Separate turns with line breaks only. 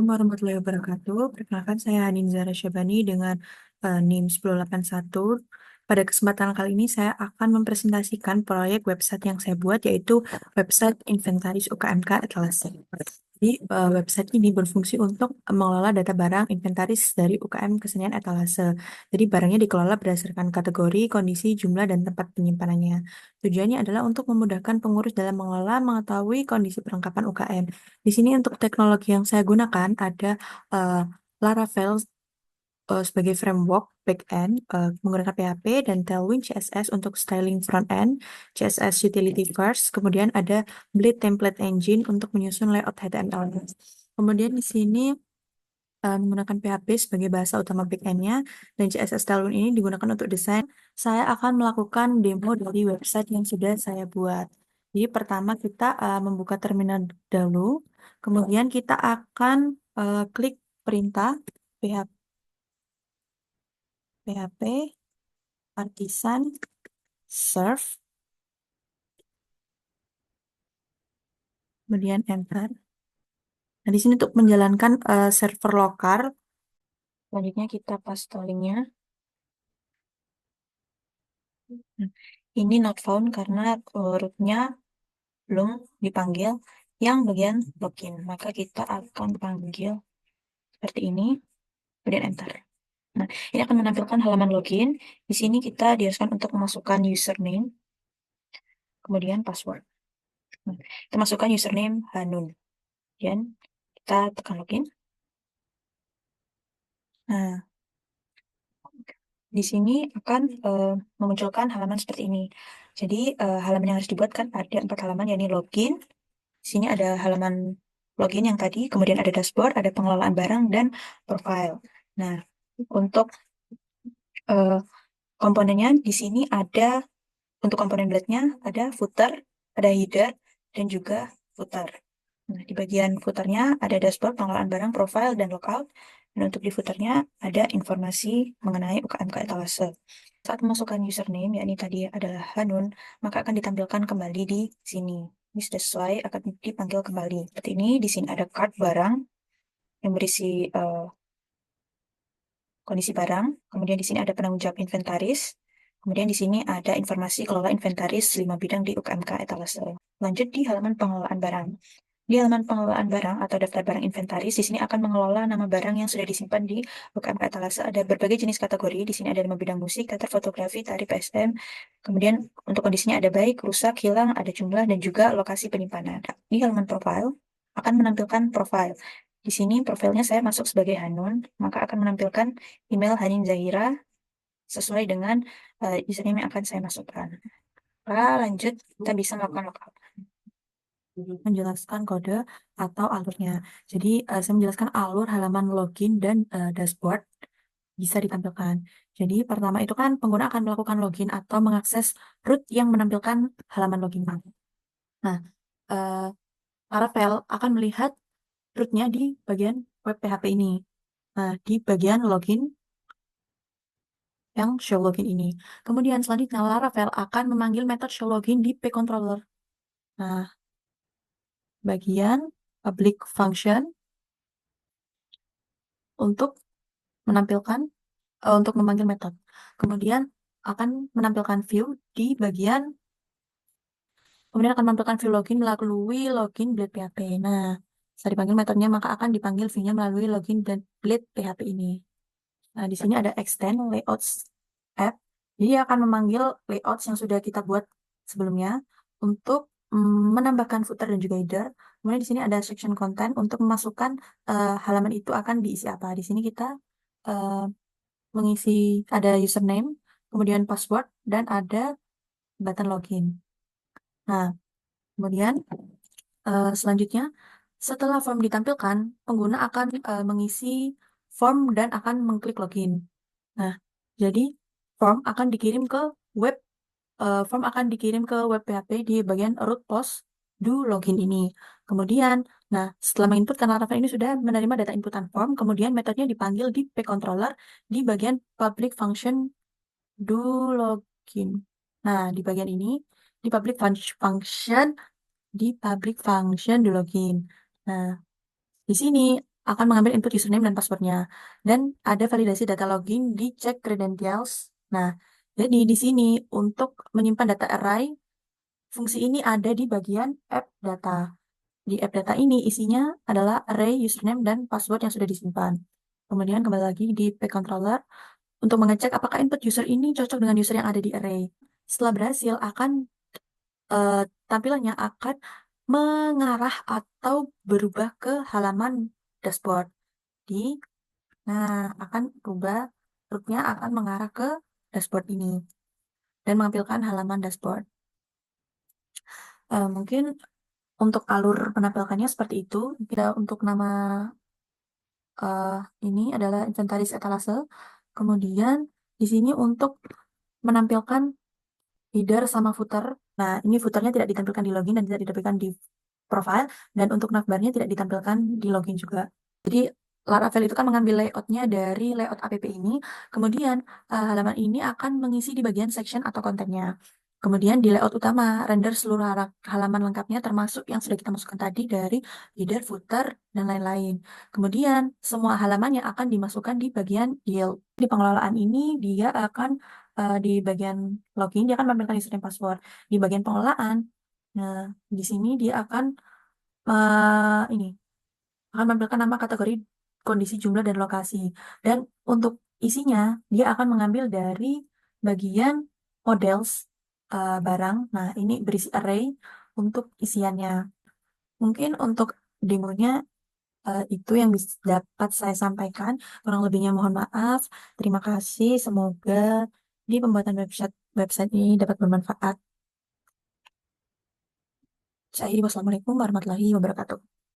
warahmatullahi wabarakatuh. Perkenalkan saya Hanin Zahra Syabani dengan NIM 1081. Pada kesempatan kali ini saya akan mempresentasikan proyek website yang saya buat, yaitu website Inventaris UKMK Etalase. Jadi website ini berfungsi untuk mengelola data barang inventaris dari UKM Kesenian Etalase. Jadi barangnya dikelola berdasarkan kategori, kondisi, jumlah, dan tempat penyimpanannya. Tujuannya adalah untuk memudahkan pengurus dalam mengelola, mengetahui kondisi perlengkapan UKM. Di sini untuk teknologi yang saya gunakan ada uh, Laravel sebagai framework backend menggunakan PHP dan Tailwind CSS untuk styling frontend, CSS utility first, kemudian ada Blade Template Engine untuk menyusun layout HTML. Kemudian di sini menggunakan PHP sebagai bahasa utama backend-nya dan CSS Tailwind ini digunakan untuk desain. Saya akan melakukan demo dari website yang sudah saya buat. Jadi pertama kita membuka terminal dahulu, kemudian kita akan klik perintah PHP artisan serve, kemudian enter. Nah, di sini untuk menjalankan server lokal, selanjutnya kita paste linknya. Ini not found karena rootnya belum dipanggil yang bagian login. Maka kita akan panggil seperti ini, kemudian enter. Nah, ini akan menampilkan halaman login. Di sini kita diharuskan untuk memasukkan username, kemudian password. Nah, kita masukkan username Hanun. Kemudian kita tekan login. Nah, di sini akan memunculkan halaman seperti ini. Jadi halaman yang harus dibuat kan ada 4 halaman, yakni login. Di sini ada halaman login yang tadi, kemudian ada dashboard, ada pengelolaan barang, dan profile. Nah, untuk komponennya di sini ada, untuk komponen blade-nya ada footer, ada header, dan juga footer. Nah, di bagian footernya ada dashboard, pengelolaan barang, profile, dan logout. Dan untuk di footernya ada informasi mengenai UKMK Etalase. Saat memasukkan username, yakni tadi adalah Hanun, maka akan ditampilkan kembali di sini. Ini sudah sesuai, akan dipanggil kembali. Seperti ini, di sini ada card barang yang berisi kondisi barang. Kemudian di sini ada penanggung jawab inventaris. Kemudian di sini ada informasi kelola inventaris 5 bidang di UKMK Etalase. Lanjut di halaman pengelolaan barang. Di halaman pengelolaan barang atau daftar barang inventaris, di sini akan mengelola nama barang yang sudah disimpan di UKMK Etalase. Ada berbagai jenis kategori. Di sini ada 5 bidang musik, teater, fotografi, tari, PSM. Kemudian untuk kondisinya ada baik, rusak, hilang, ada jumlah, dan juga lokasi penyimpanan. Di halaman profile akan menampilkan profile. Di sini profilnya saya masuk sebagai Hanun, maka akan menampilkan email Hanin Zahira sesuai dengan username yang akan saya masukkan. Lanjut, kita bisa melakukan logout. Menjelaskan kode atau alurnya. Jadi saya menjelaskan alur halaman login dan dashboard bisa ditampilkan. Jadi pertama itu kan pengguna akan melakukan login atau mengakses root yang menampilkan halaman login. Nah, Laravel akan melihat rootnya di bagian web PHP ini. Nah, di bagian login yang show login ini. Kemudian selanjutnya Laravel akan memanggil metode show login di pcontroller. Nah, bagian public function untuk menampilkan untuk memanggil metode. Kemudian akan menampilkan view di bagian kemudian akan menampilkan view login melalui login blade PHP. Nah, setelah dipanggil metodenya maka akan dipanggil view-nya melalui login dan blade PHP ini. Nah, di sini ada extend layouts app. Jadi akan memanggil layouts yang sudah kita buat sebelumnya untuk menambahkan footer dan juga header. Kemudian di sini ada section content untuk memasukkan halaman itu akan diisi apa. Di sini kita mengisi ada username, kemudian password, dan ada button login. Nah, kemudian selanjutnya setelah form ditampilkan, pengguna akan mengisi form dan akan mengklik login. Nah, jadi form akan dikirim ke web PHP di bagian root post do login ini. Kemudian, nah setelah menginput karena Laravel ini sudah menerima data inputan form, kemudian metodenya dipanggil di pcontroller di bagian public function do login. Nah, di bagian ini di public function do login. Nah, di sini akan mengambil input username dan passwordnya. Dan ada validasi data login di check credentials. Nah, jadi di sini untuk menyimpan data array, fungsi ini ada di bagian app data. Di app data ini isinya adalah array username dan password yang sudah disimpan. Kemudian kembali lagi di page controller untuk mengecek apakah input user ini cocok dengan user yang ada di array. Setelah berhasil, eh, tampilannya akan mengarah atau berubah ke halaman dashboard. Di, nah, akan berubah, truknya akan mengarah ke dashboard ini dan menampilkan halaman dashboard. Mungkin untuk alur menampilkannya seperti itu. Kita untuk nama eh, ini adalah inventaris etalase. Kemudian di sini untuk menampilkan header sama footer. Nah, ini footernya tidak ditampilkan di login dan tidak ditampilkan di profile. Dan untuk navbarnya tidak ditampilkan di login juga. Jadi, Laravel itu kan mengambil layoutnya dari layout app ini. Kemudian, halaman ini akan mengisi di bagian section atau kontennya. Kemudian di layout utama, render seluruh halaman lengkapnya termasuk yang sudah kita masukkan tadi dari header, footer, dan lain-lain. Kemudian, semua halamannya akan dimasukkan di bagian yield. Di pengelolaan ini, dia akan di bagian login, dia akan menampilkan username password. Di bagian pengelolaan, nah, di sini dia akan ini akan menampilkan nama kategori, kondisi, jumlah, dan lokasi. Dan untuk isinya, dia akan mengambil dari bagian models barang. Nah, ini berisi array untuk isiannya. Mungkin untuk demonya itu yang dapat saya sampaikan. Kurang lebihnya mohon maaf. Terima kasih. Semoga di pembuatan website ini dapat bermanfaat. Saya Wassalamualaikum warahmatullahi wabarakatuh.